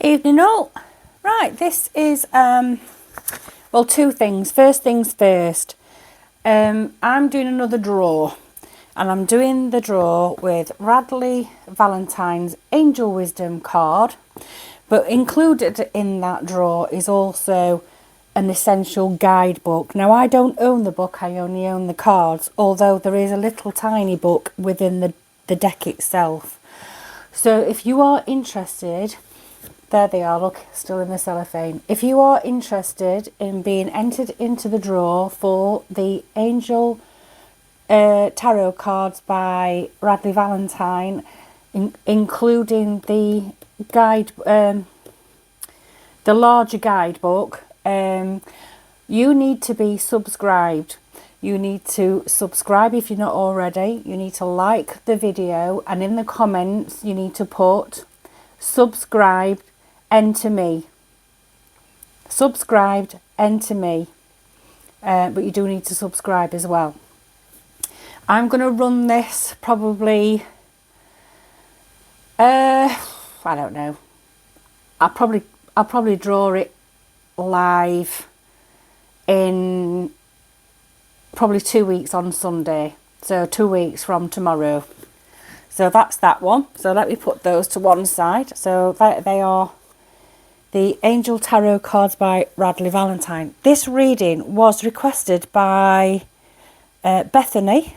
Evening all. Right, this is, well, two things. First things first, I'm doing another draw. And I'm doing the draw with Radley Valentine's Angel Wisdom card. But included in that draw is also an essential guidebook. Now, I don't own the book, I only own the cards. Although there is a little tiny book within the deck itself. So if you are interested... There they are, look, still in the cellophane. If you are interested in being entered into the draw for the Angel Tarot cards by Radley Valentine, including the guide, the larger guidebook, you need to be subscribed. You need to subscribe if you're not already. You need to like the video, and in the comments you need to put subscribed, enter me. Subscribed, enter me. But you do need to subscribe as well. I'm going to run this probably, I don't know. I'll probably draw it live in probably 2 weeks on Sunday. So 2 weeks from tomorrow. So that's that one. So let me put those to one side. So they are the Angel Tarot cards by Radley Valentine. This reading was requested by Bethany,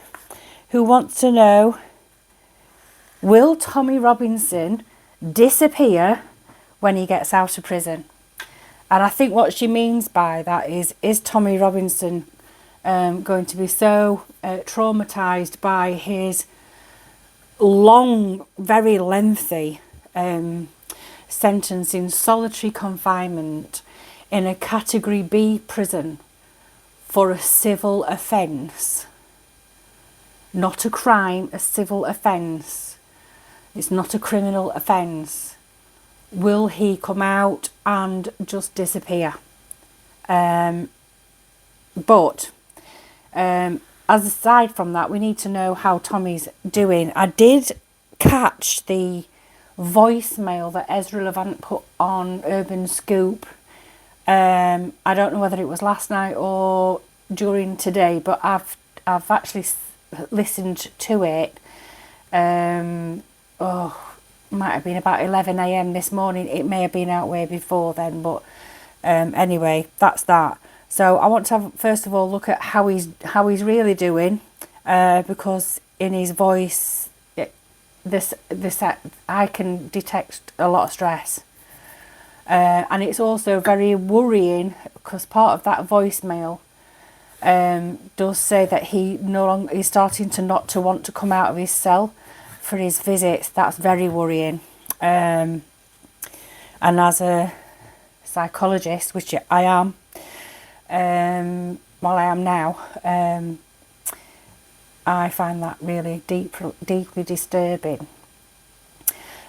who wants to know, will Tommy Robinson disappear when he gets out of prison? And I think what she means by that is Tommy Robinson going to be so traumatised by his long, very lengthy sentence in solitary confinement in a Category B prison for a civil offence. Not a crime, a civil offence. It's not a criminal offence. Will he come out and just disappear? But as aside from that, we need to know how Tommy's doing. I did catch the voicemail that Ezra Levant put on Urban Scoop. I don't know whether it was last night or during today, but I've actually listened to it. Might have been about 11 a.m. this morning. It may have been out way before then, but anyway, that's that. So I want to have, first of all, look at how he's really doing, because in his voice, this I can detect a lot of stress, and it's also very worrying because part of that voicemail does say that he no longer is starting to not to want to come out of his cell for his visits. That's very worrying, and as a psychologist, which I am, well, I am now, I find that really deeply disturbing.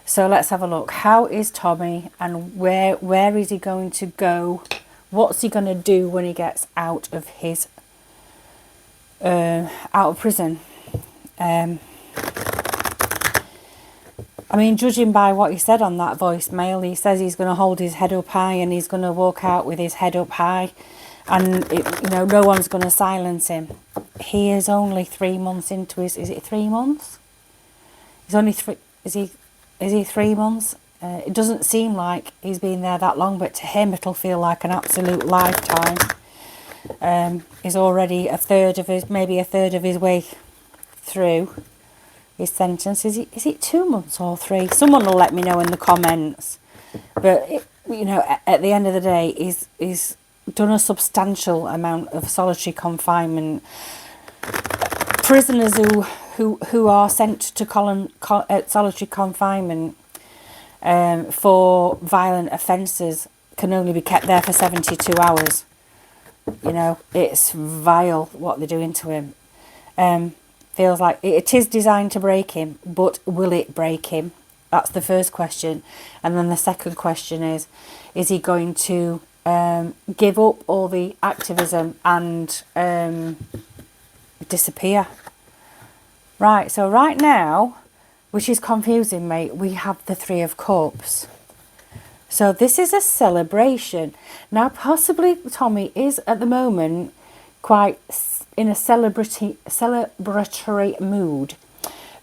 So let's have a look. How is Tommy, and where is he going to go? What's he going to do when he gets out of his out of prison? I mean, judging by what he said on that voicemail, he says he's going to hold his head up high and he's going to walk out with his head up high, and no one's going to silence him. He is only 3 months into his... Is it 3 months? He's only 3... Is he 3 months? It doesn't seem like he's been there that long, but to him it'll feel like an absolute lifetime. He's already maybe a third of his way through his sentence. Is it 2 months or 3? Someone will let me know in the comments. But at the end of the day, he's done a substantial amount of solitary confinement. Prisoners who are sent to solitary confinement for violent offences can only be kept there for 72 hours. It's vile what they're doing to him. Feels like it is designed to break him, but will it break him? That's the first question. And then the second question is he going to give up all the activism and disappear? Right, so right now, which is confusing, mate, we have the Three of Cups. So this is a celebration. Now, possibly Tommy is at the moment quite in a celebratory mood,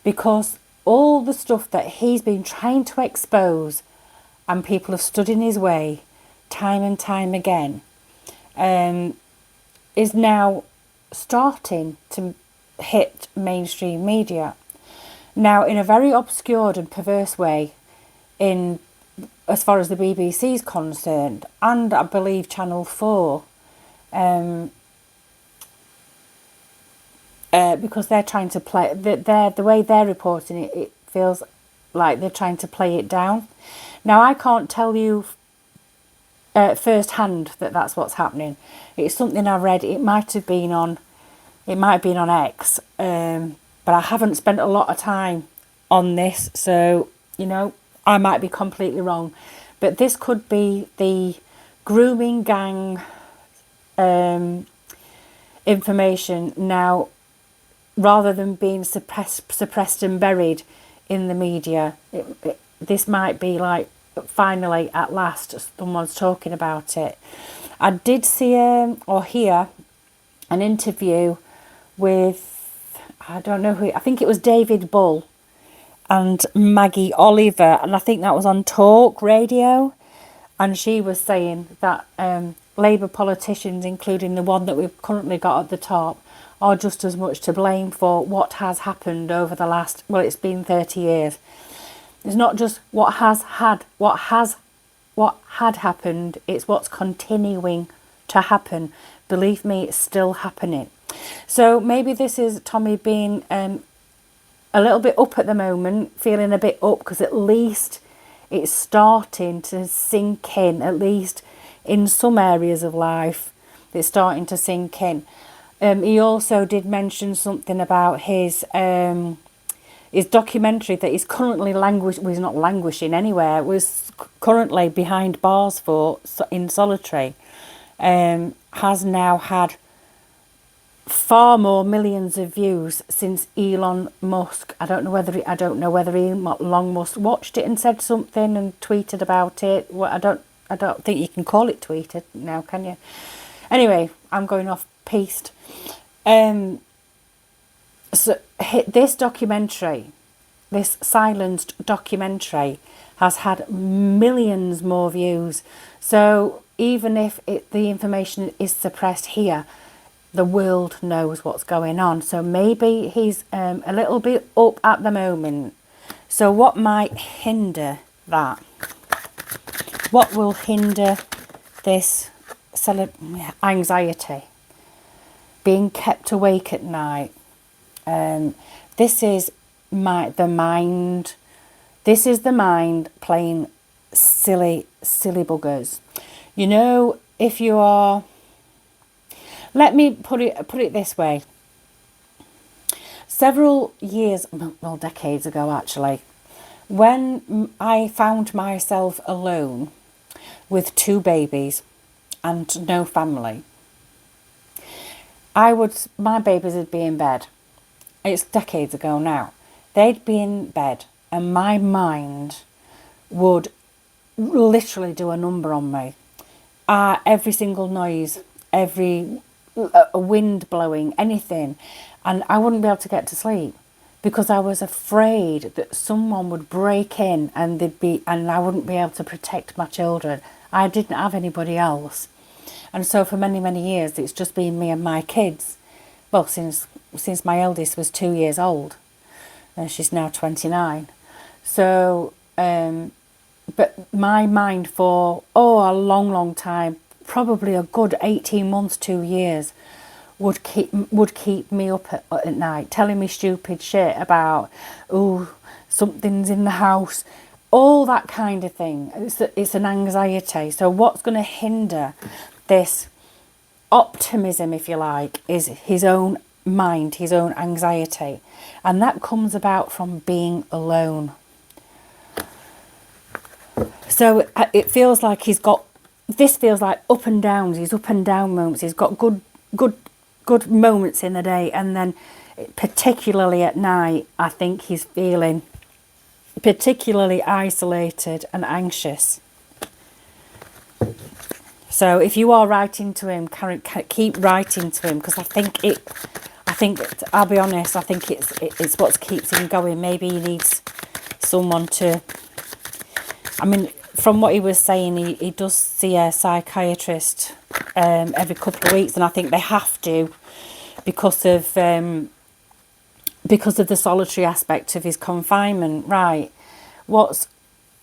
because all the stuff that he's been trying to expose and people have stood in his way time and time again, is now starting to hit mainstream media. Now, in a very obscured and perverse way, in as far as the BBC is concerned, and I believe Channel 4, because they're trying to play, the way they're reporting it, it feels like they're trying to play it down. Now, I can't tell you firsthand that that's what's happening. It's something I read. It might have been on X, but I haven't spent a lot of time on this, so I might be completely wrong. But this could be the grooming gang information now, rather than being suppressed and buried in the media. This might be like, finally, at last, someone's talking about it. I did see or hear an interview with, I don't know who, I think it was David Bull and Maggie Oliver, and I think that was on Talk Radio, and she was saying that Labour politicians, including the one that we've currently got at the top, are just as much to blame for what has happened over the last, well, it's been 30 years. It's not just what had happened, it's what's continuing to happen. Believe me, it's still happening. So maybe this is Tommy being a little bit up at the moment, feeling a bit up, because at least it's starting to sink in, at least in some areas of life, it's starting to sink in. He also did mention something about his documentary that he's currently he's not languishing anywhere, was currently behind bars for, in solitary, has now had far more millions of views since Elon Musk. I don't know whether Elon Musk watched it and said something and tweeted about it. Well, I don't think you can call it tweeted now, can you? Anyway, I'm going off piste. So this documentary, this silenced documentary, has had millions more views. So even if the information is suppressed here, the world knows what's going on. So maybe he's a little bit up at the moment. So what might hinder that? What will hinder this anxiety? Being kept awake at night. This is the mind. This is the mind playing silly buggers. If you are, let me put it this way. Several years, well, decades ago actually, when I found myself alone with 2 babies and no family, my babies would be in bed. It's decades ago now. They'd be in bed and my mind would literally do a number on me. Every single noise, every wind blowing, anything, and I wouldn't be able to get to sleep because I was afraid that someone would break in and I wouldn't be able to protect my children. I didn't have anybody else. And so for many, many years, it's just been me and my kids. Well, since my eldest was 2 years old, and she's now 29. So, but my mind for, a long, long time, probably a good 18 months, 2 years, would keep me up at night, telling me stupid shit about, something's in the house, all that kind of thing. It's an anxiety. So what's going to hinder this optimism, if you like, is his own mind, his own anxiety, and that comes about from being alone. So it feels like this feels like up and downs. He's up and down moments. He's got good moments in the day, and then particularly at night, I think he's feeling particularly isolated and anxious. So if you are writing to him, keep writing to him, because I'll be honest, I think it's what keeps him going. Maybe he needs someone to, I mean, from what he was saying, he does see a psychiatrist every couple of weeks, and I think they have to because of the solitary aspect of his confinement. Right. What's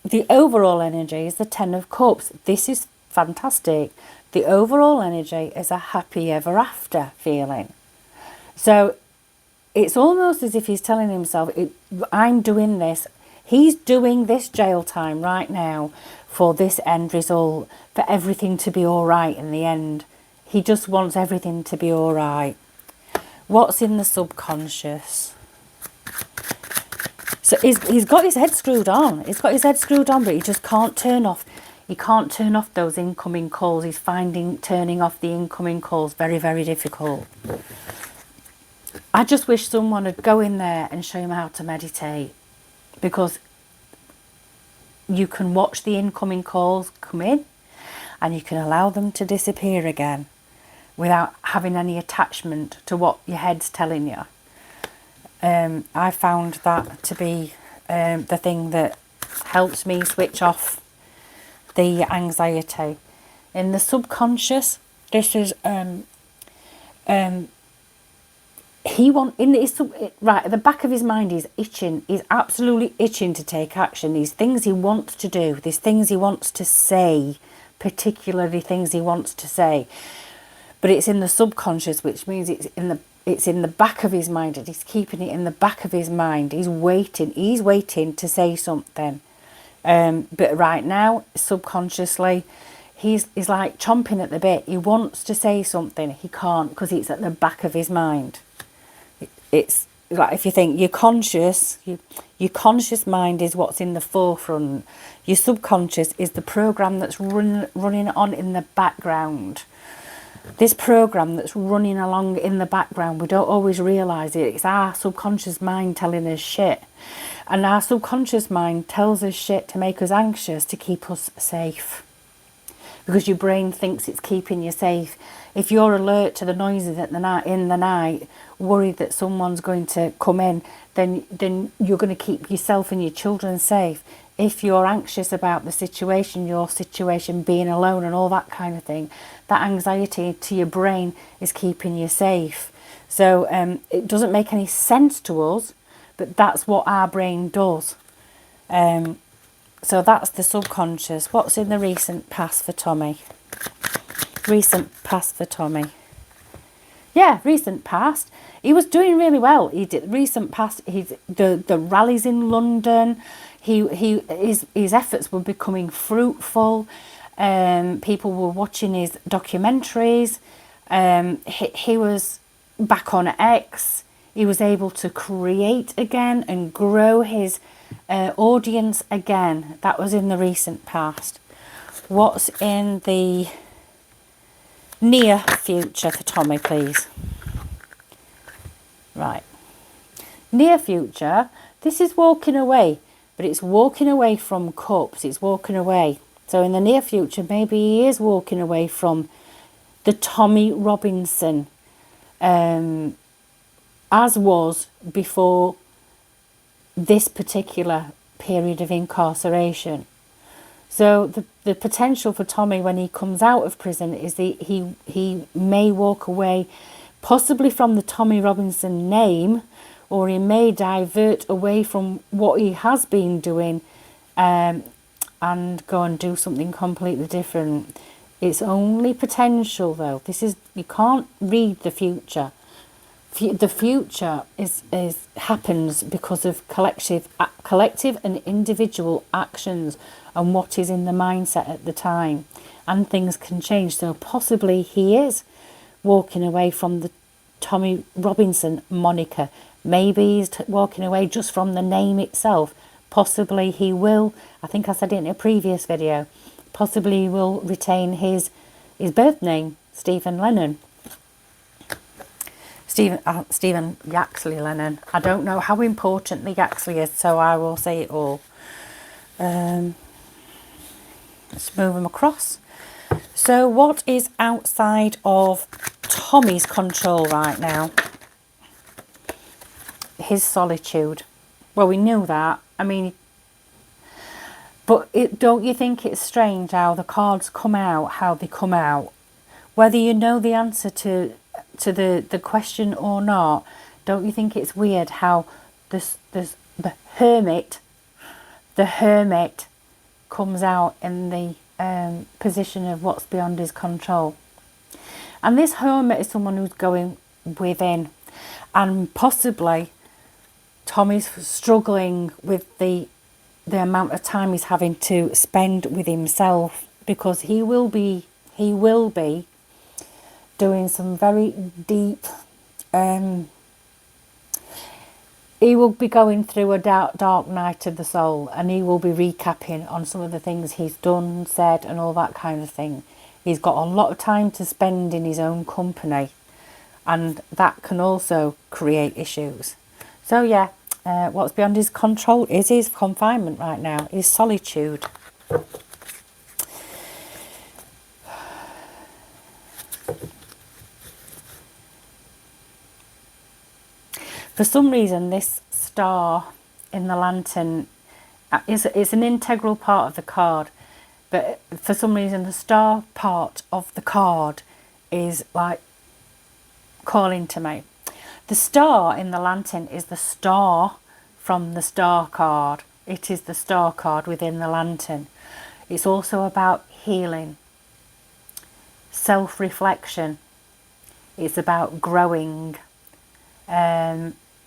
the overall energy is the Ten of Cups. This is fantastic. The overall energy is a happy ever after feeling. So it's almost as if he's telling himself, I'm doing this. He's doing this jail time right now for this end result, for everything to be all right in the end. He just wants everything to be all right. What's in the subconscious? So he's got his head screwed on. He's got his head screwed on, but he just can't turn off. He can't turn off those incoming calls. He's finding turning off the incoming calls very, very difficult. I just wish someone would go in there and show him how to meditate, because you can watch the incoming calls come in and you can allow them to disappear again without having any attachment to what your head's telling you. I found that to be the thing that helps me switch off the anxiety. In the subconscious, this is right at the back of his mind, he's itching. He's absolutely itching to take action. These things he wants to do, these things he wants to say, particularly things he wants to say. But it's in the subconscious, which means it's in the back of his mind, and he's keeping it in the back of his mind. He's waiting to say something. But right now, subconsciously, he's like chomping at the bit. He wants to say something, he can't, because it's at the back of his mind. It's like, if you think your conscious mind is what's in the forefront. Your subconscious is the program that's running on in the background. This program that's running along in the background, we don't always realise it. It's our subconscious mind telling us shit. And our subconscious mind tells us shit to make us anxious, to keep us safe. Because your brain thinks it's keeping you safe. If you're alert to the noises in the night, worried that someone's going to come in, then you're going to keep yourself and your children safe. If you're anxious about the situation, your situation being alone and all that kind of thing, that anxiety to your brain is keeping you safe. So it doesn't make any sense to us, but that's what our brain does. So that's the subconscious. What's in the recent past for Tommy? Recent past for Tommy. Yeah, recent past. He was doing really well. He did recent past. The rallies in London. His efforts were becoming fruitful. People were watching his documentaries. He was back on X. He was able to create again and grow his audience again. That was in the recent past. What's in the near future for Tommy, please? Right. Near future, this is walking away, but it's walking away from cups. It's walking away. So in the near future, maybe he is walking away from the Tommy Robinson, as was before this particular period of incarceration. So the potential for Tommy when he comes out of prison is that he may walk away possibly from the Tommy Robinson name, or he may divert away from what he has been doing and go and do something completely different. It's only potential though. You can't read the future. The future happens because of collective and individual actions and what is in the mindset at the time, and things can change. So possibly he is walking away from the Tommy Robinson moniker. Maybe he's walking away just from the name itself. Possibly he will, I think I said it in a previous video, possibly he will retain his birth name, Stephen Lennon. Stephen Yaxley Lennon. I don't know how important the Yaxley is, so I will say it all. Let's move him across. So what is outside of Tommy's control right now? His solitude. Well, we knew that. I mean, but don't you think it's strange how the cards come out, how they come out? Whether you know the answer to the question or not, don't you think it's weird how the hermit comes out in the position of what's beyond his control? And this hermit is someone who's going within, and possibly Tommy's struggling with the amount of time he's having to spend with himself, because he will be doing some very deep, he will be going through a dark night of the soul, and he will be recapping on some of the things he's done, said, and all that kind of thing. He's got a lot of time to spend in his own company, and that can also create issues. So yeah, what's beyond his control is his confinement right now, his solitude. For some reason, this star in the lantern is an integral part of the card, but for some reason the star part of the card is like calling to me. The star in the lantern is the star from the star card. It is the star card within the lantern. It's also about healing, self-reflection. It's about growing.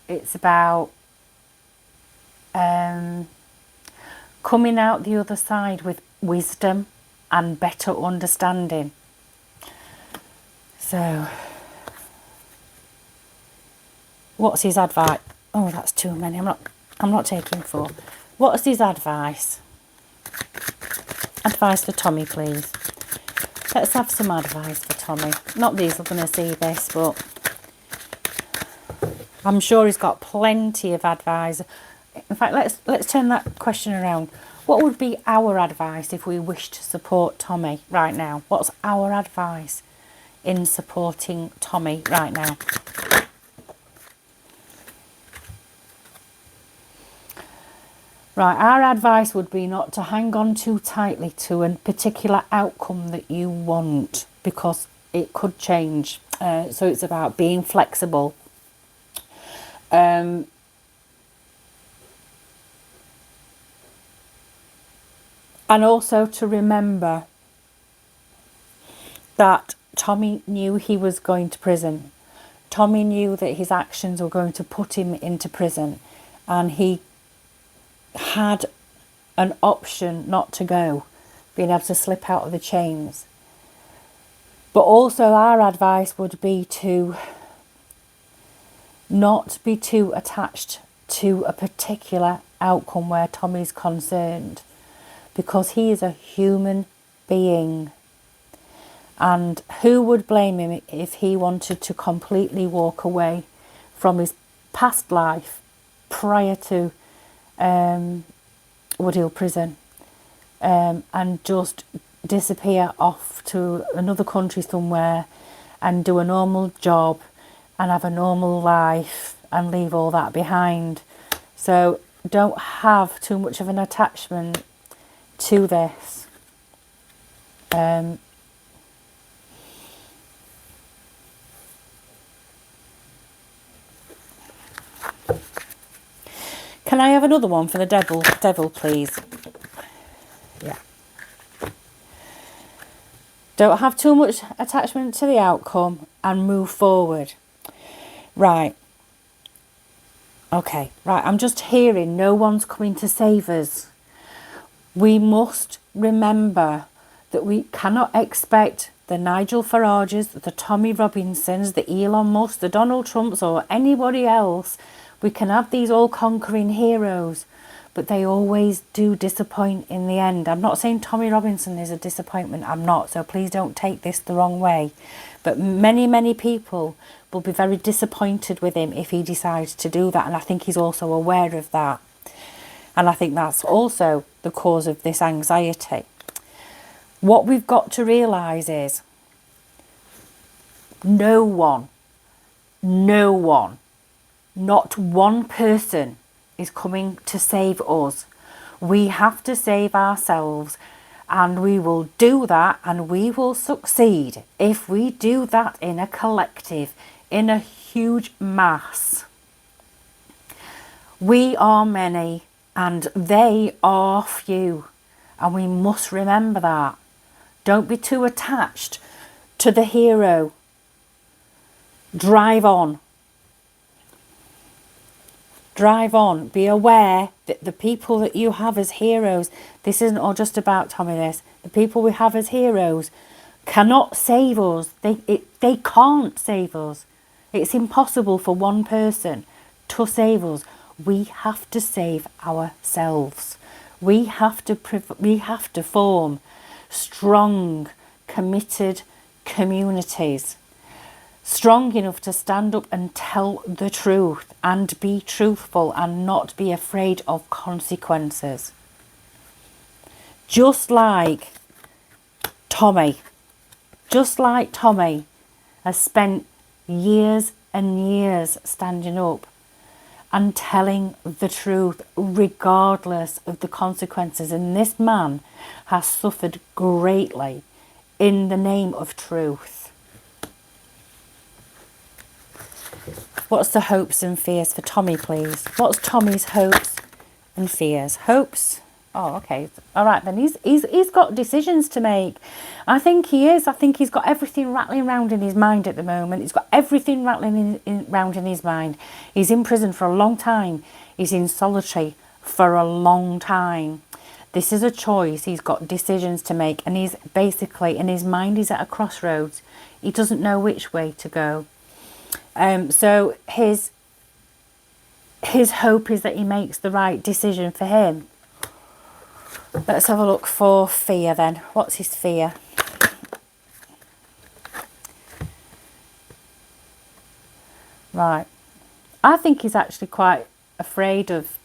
It's about coming out the other side with wisdom and better understanding. So, what's his advice? Oh, that's too many. I'm not taking 4. What's his advice? Advice for Tommy, please. Let's have some advice for Tommy. Not these are going to see this, but I'm sure he's got plenty of advice. In fact, let's turn that question around. What would be our advice if we wish to support Tommy right now? What's our advice in supporting Tommy right now? Right, our advice would be not to hang on too tightly to a particular outcome that you want, because it could change. So it's about being flexible. And also to remember that Tommy knew he was going to prison. Tommy knew that his actions were going to put him into prison, and he had an option not to go, being able to slip out of the chains. But also our advice would be to not be too attached to a particular outcome where Tommy's concerned, because he is a human being, and who would blame him if he wanted to completely walk away from his past life prior to Woodhill prison, and just disappear off to another country somewhere and do a normal job and have a normal life and leave all that behind. So don't have too much of an attachment to this. Can I have another one for the devil, please? Yeah. Don't have too much attachment to the outcome and move forward. Right. Okay, right. I'm just hearing no one's coming to save us. We must remember that we cannot expect the Nigel Farages, the Tommy Robinsons, the Elon Musk, the Donald Trumps, or anybody else. We can have these all-conquering heroes, but they always do disappoint in the end. I'm not saying Tommy Robinson is a disappointment. I'm not, so please don't take this the wrong way. But many, many people will be very disappointed with him if he decides to do that, and I think he's also aware of that. And I think that's also the cause of this anxiety. What we've got to realise is no one, not one person is coming to save us. We have to save ourselves, and we will do that, and we will succeed if we do that in a collective, in a huge mass. We are many and they are few, and we must remember that. Don't be too attached to the hero. Drive on. Drive on. Be aware that the people that you have as heroes, this isn't all just about Tommy this, the people we have as heroes cannot save us. They can't save us. It's impossible for one person to save us. We have to save ourselves. We have to form strong, committed communities, strong enough to stand up and tell the truth and be truthful and not be afraid of consequences. Just like Tommy has spent years and years standing up and telling the truth regardless of the consequences. And this man has suffered greatly in the name of truth. What's the hopes and fears for Tommy, please? What's Tommy's hopes and fears? Hopes? Oh, okay. All right, then he's got decisions to make. I think he is. I think he's got everything rattling around in his mind at the moment. He's got everything rattling around in his mind. He's in prison for a long time. He's in solitary for a long time. This is a choice. He's got decisions to make, and he's basically, in his mind, he's at a crossroads. He doesn't know which way to go. So his hope is that he makes the right decision for him. Let's have a look for fear then. What's his fear? Right. I think he's actually quite afraid of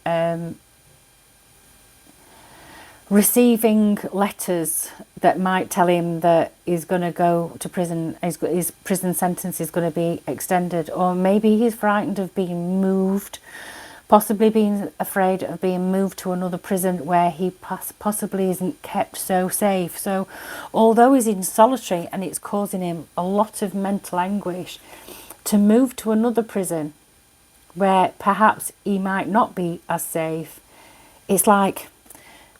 receiving letters that might tell him that he's going to go to prison, his prison sentence is going to be extended, or maybe he's frightened of being moved, possibly being afraid of being moved to another prison where he possibly isn't kept so safe. So although he's in solitary and it's causing him a lot of mental anguish, to move to another prison where perhaps he might not be as safe, it's like,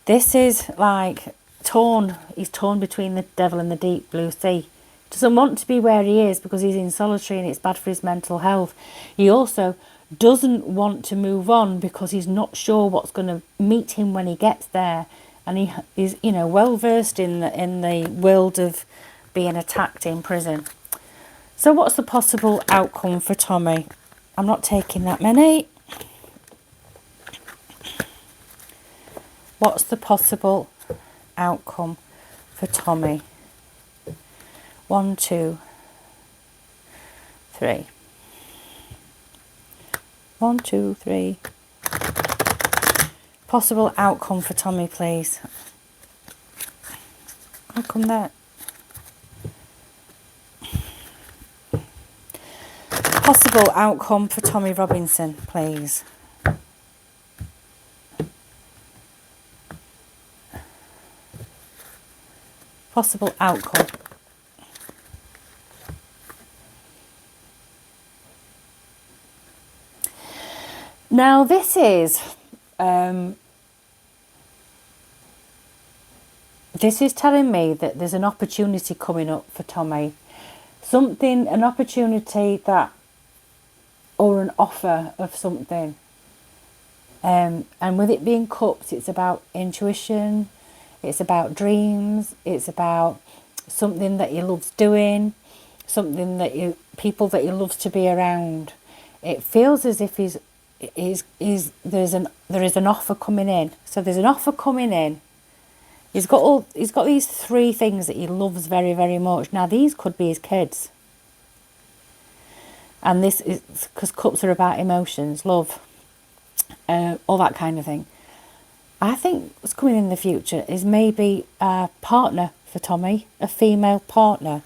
this is like he's torn between the devil and the deep blue sea. Doesn't want to be where he is because he's in solitary and it's bad for his mental health. He also doesn't want to move on because he's not sure what's going to meet him when he gets there, and he is, well versed in the world of being attacked in prison. So what's the possible outcome for Tommy? I'm not taking that many. What's the possible outcome for Tommy? 1, 2, 3. 1, 2, 3. Possible outcome for Tommy, please. How come that? Possible outcome for Tommy Robinson, please. Possible outcome. Now this is telling me that there's an opportunity coming up for Tommy. An opportunity that, or an offer of something. And with it being cups, it's about intuition, it's about dreams, it's about something that he loves doing, something that people that he loves to be around. It feels as if there is an offer coming in. So there's an offer coming in. He's got these 3 things that he loves very, very much. Now these could be his kids. And this is because cups are about emotions, love, all that kind of thing. I think what's coming in the future is maybe a partner for Tommy, a female partner.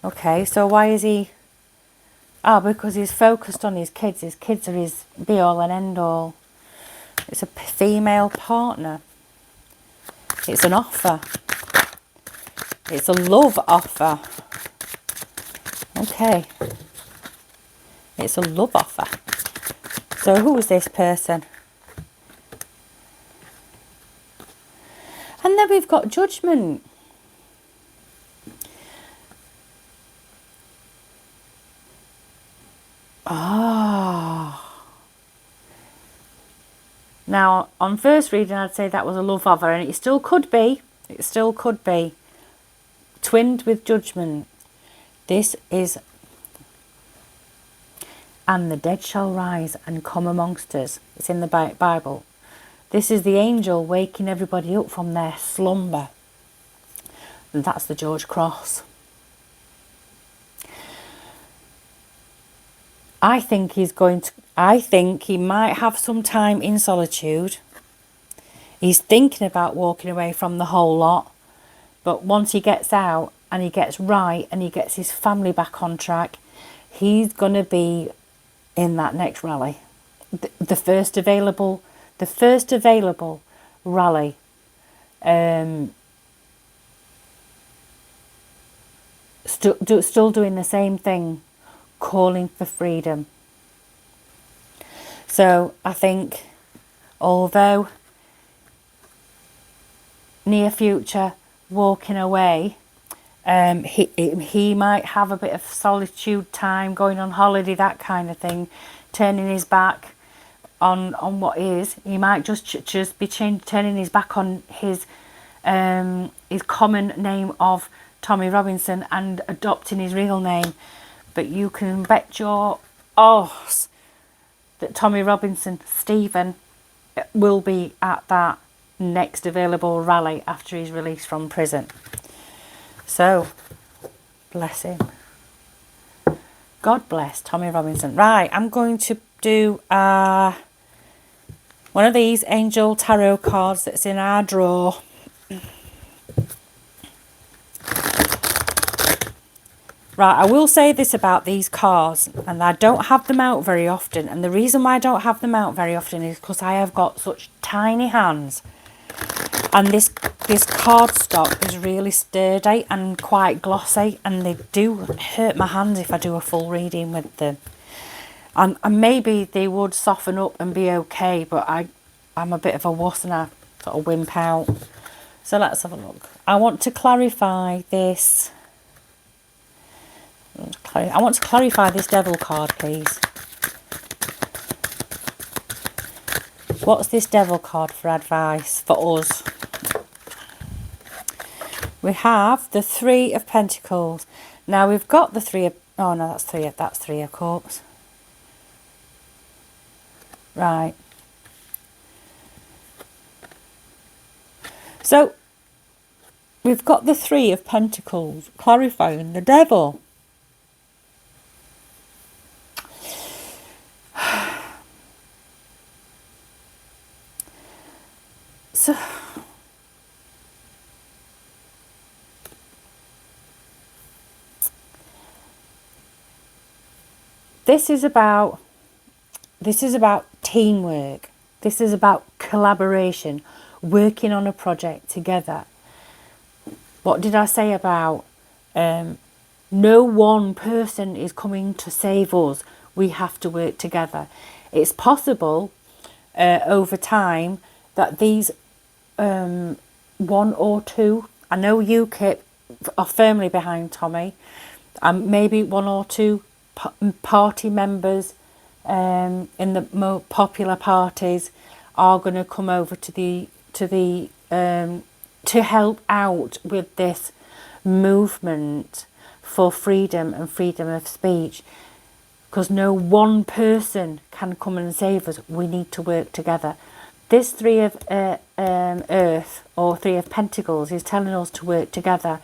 Okay, so why is he... Oh, because he's focused on his kids. His kids are his be-all and end-all. It's a female partner. It's an offer. It's a love offer. Okay. It's a love offer. So who is this person? And then we've got judgment. Ah. Now, on first reading, I'd say that was a love offer, and it still could be. It still could be. Twinned with judgment. This is... And the dead shall rise and come amongst us. It's in the Bible. This is the angel waking everybody up from their slumber. And that's the George Cross. I think he might have some time in solitude. He's thinking about walking away from the whole lot. But once he gets out and he gets right and he gets his family back on track, he's going to be in that next rally. The first available rally. Still doing the same thing, calling for freedom. So I think, although near future walking away, he might have a bit of solitude time, going on holiday, that kind of thing, turning his back on what is. He might just be turning his back on his common name of Tommy Robinson and adopting his real name. But you can bet your arse that Tommy Robinson, Stephen, will be at that next available rally after he's released from prison. So, bless him. God bless Tommy Robinson. Right, I'm going to do one of these angel tarot cards that's in our drawer. Right, I will say this about these cards, and I don't have them out very often. And the reason why I don't have them out very often is because I have got such tiny hands. And this cardstock is really sturdy and quite glossy, and they do hurt my hands if I do a full reading with them. And maybe they would soften up and be okay, but I'm a bit of a wuss and I sort of wimp out. So let's have a look. I want to clarify this. I want to clarify this devil card, please. What's this devil card for advice for us? We have the Three of Pentacles. Now we've got the Three of... Oh no, that's Three of Cups. Right. So we've got the Three of Pentacles clarifying the devil. So this is about teamwork. This is about collaboration, working on a project together. What did I say about no one person is coming to save us? We have to work together. It's possible over time that these one or two, I know UKIP are firmly behind Tommy, maybe one or two party members in the more popular parties are going to come over to help out with this movement for freedom and freedom of speech, because no one person can come and save us. We need to work together. This Three of Earth or Three of Pentacles is telling us to work together.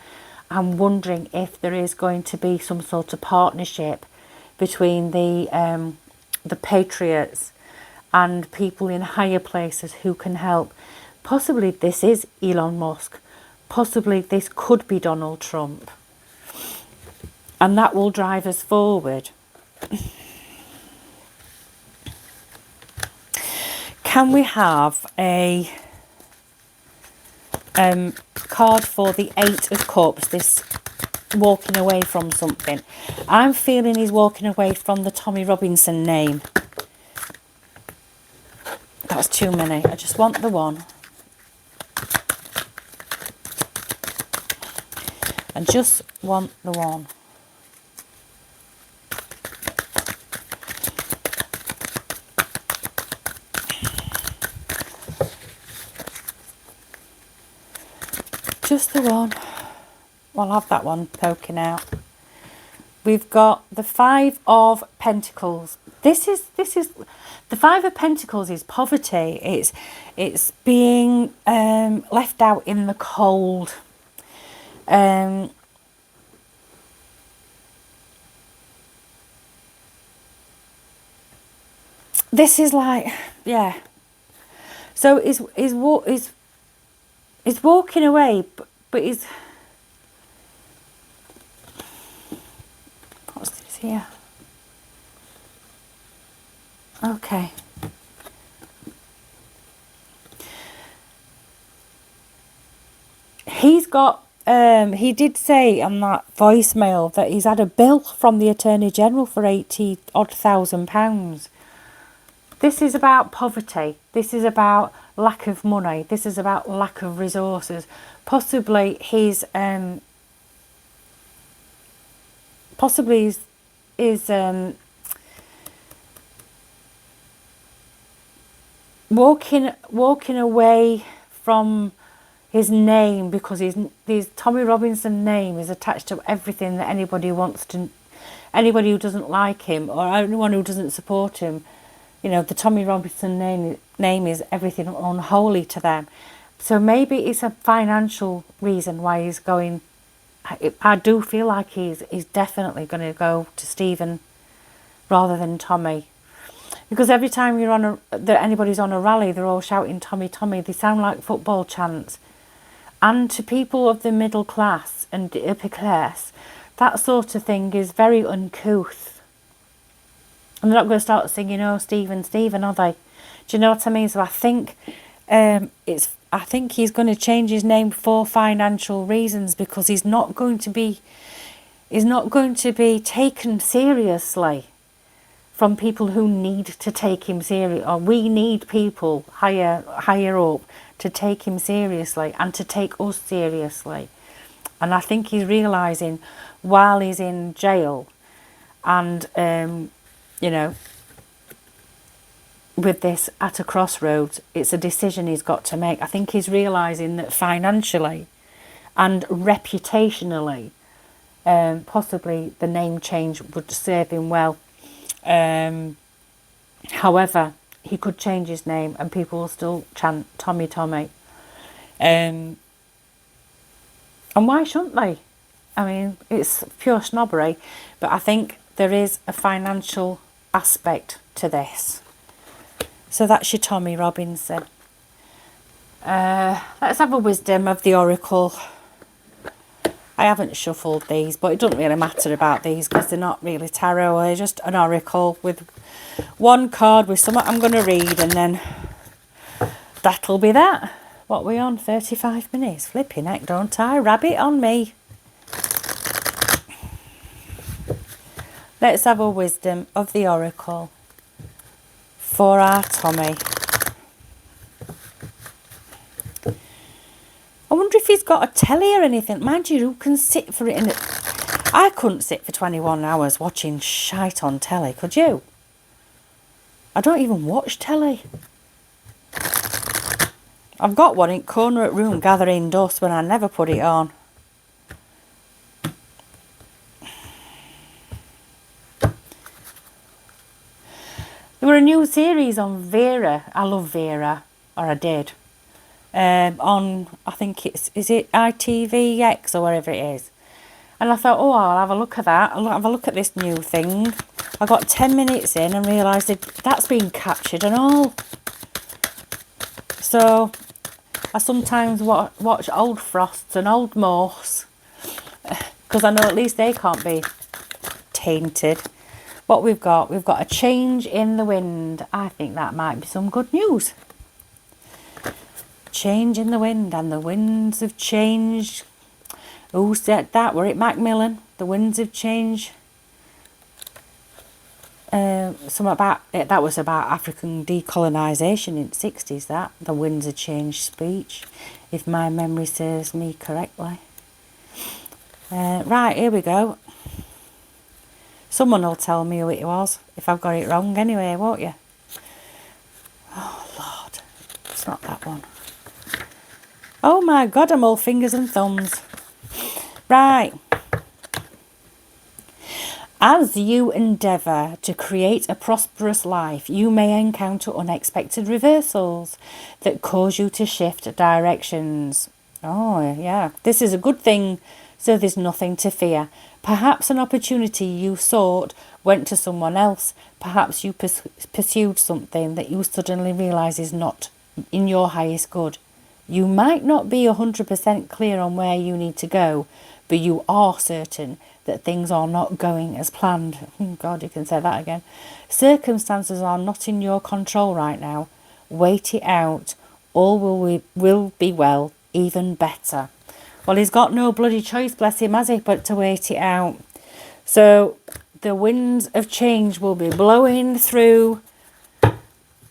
I'm wondering if there is going to be some sort of partnership between the patriots and people in higher places who can help. Possibly this is Elon Musk. possibly this could be Donald Trump. And that will drive us forward. Can we have a card for the Eight of Cups, this walking away from something? I'm feeling he's walking away from the Tommy Robinson name. That's too many. I just want the one. I just want the one. Just the one. I'll have that one poking out. We've got the Five of Pentacles. This is the Five of Pentacles is poverty. It's being left out in the cold. This is like, yeah. So is walking away, but is, what's this here? Okay. He's got, he did say on that voicemail that he's had a bill from the Attorney General for £80,000. This is about poverty. This is about lack of money. This is about lack of resources. Possibly his walking away from his name, because his Tommy Robinson name is attached to everything that anybody who doesn't like him or anyone who doesn't support him. You know, the Tommy Robinson name is everything unholy to them. So maybe it's a financial reason why he's going. I do feel like he's definitely going to go to Stephen rather than Tommy. Because every time you're anybody's on a rally, they're all shouting Tommy, Tommy. They sound like football chants. And to people of the middle class and the upper class, that sort of thing is very uncouth. And they're not going to start singing, oh, Stephen, Stephen, are they? Do you know what I mean? So I think I think he's going to change his name for financial reasons, because he's not going to be taken seriously from people who need to take him serious, or we need people higher up to take him seriously and to take us seriously. And I think he's realising while he's in jail and you know, with this at a crossroads, it's a decision he's got to make. I think he's realising that financially and reputationally, possibly the name change would serve him well. However, he could change his name and people will still chant Tommy, Tommy. And why shouldn't they? I mean, it's pure snobbery, but I think there is a financial aspect to this. So that's your Tommy Robinson. Let's have a wisdom of the Oracle. I haven't shuffled these, but it doesn't really matter about these because they're not really tarot. They're just an Oracle with one card with something I'm going to read, and then that'll be that. What are we on? 35 minutes. Flipping heck, don't I? Rabbit on me. Let's have a wisdom of the Oracle for our Tommy. I wonder if he's got a telly or anything. Mind you, who can sit for it? I couldn't sit for 21 hours watching shite on telly, could you? I don't even watch telly. I've got one in the corner of the room gathering dust when I never put it on. There were a new series on Vera. I love Vera, or I did. On, I think is it ITVX or wherever it is. And I thought, oh, I'll have a look at that. I'll have a look at this new thing. I got 10 minutes in and realised that that's been captured and all. So I sometimes watch old frosts and old moss, because I know at least they can't be tainted. What we've got a change in the wind. I think that might be some good news. Change in the wind, and the winds have changed. Who said that? Were it Macmillan? The winds have changed. Something about it, that was about African decolonisation in the 60s, that. The winds have changed speech, if my memory serves me correctly. Right, here we go. Someone will tell me who it was, if I've got it wrong anyway, won't you? Oh, Lord. It's not that one. Oh, my God, I'm all fingers and thumbs. Right. As you endeavour to create a prosperous life, you may encounter unexpected reversals that cause you to shift directions. Oh, yeah. This is a good thing, so there's nothing to fear. Perhaps an opportunity you sought went to someone else. Perhaps you pursued something that you suddenly realise is not in your highest good. You might not be 100% clear on where you need to go, but you are certain that things are not going as planned. Oh God, you can say that again. Circumstances are not in your control right now. Wait it out. All will be well, even better. Well, he's got no bloody choice, bless him, has he, but to wait it out. So the winds of change will be blowing through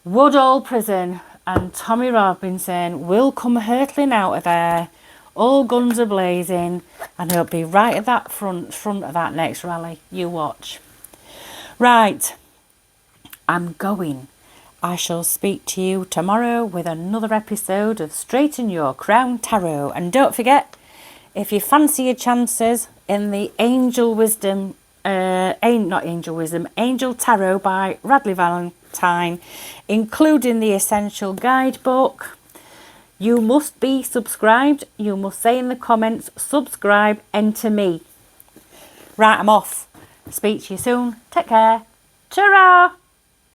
Woodall Prison, and Tommy Robinson will come hurtling out of there, all guns are blazing, and he'll be right at that front of that next rally. You watch. Right, I'm going. I shall speak to you tomorrow with another episode of Straighten Your Crown Tarot. And don't forget, if you fancy your chances in the Angel Tarot by Radley Valentine, including the Essential Guidebook, you must be subscribed. You must say in the comments, subscribe, enter me. Right, I'm off. Speak to you soon. Take care. Ta-ra!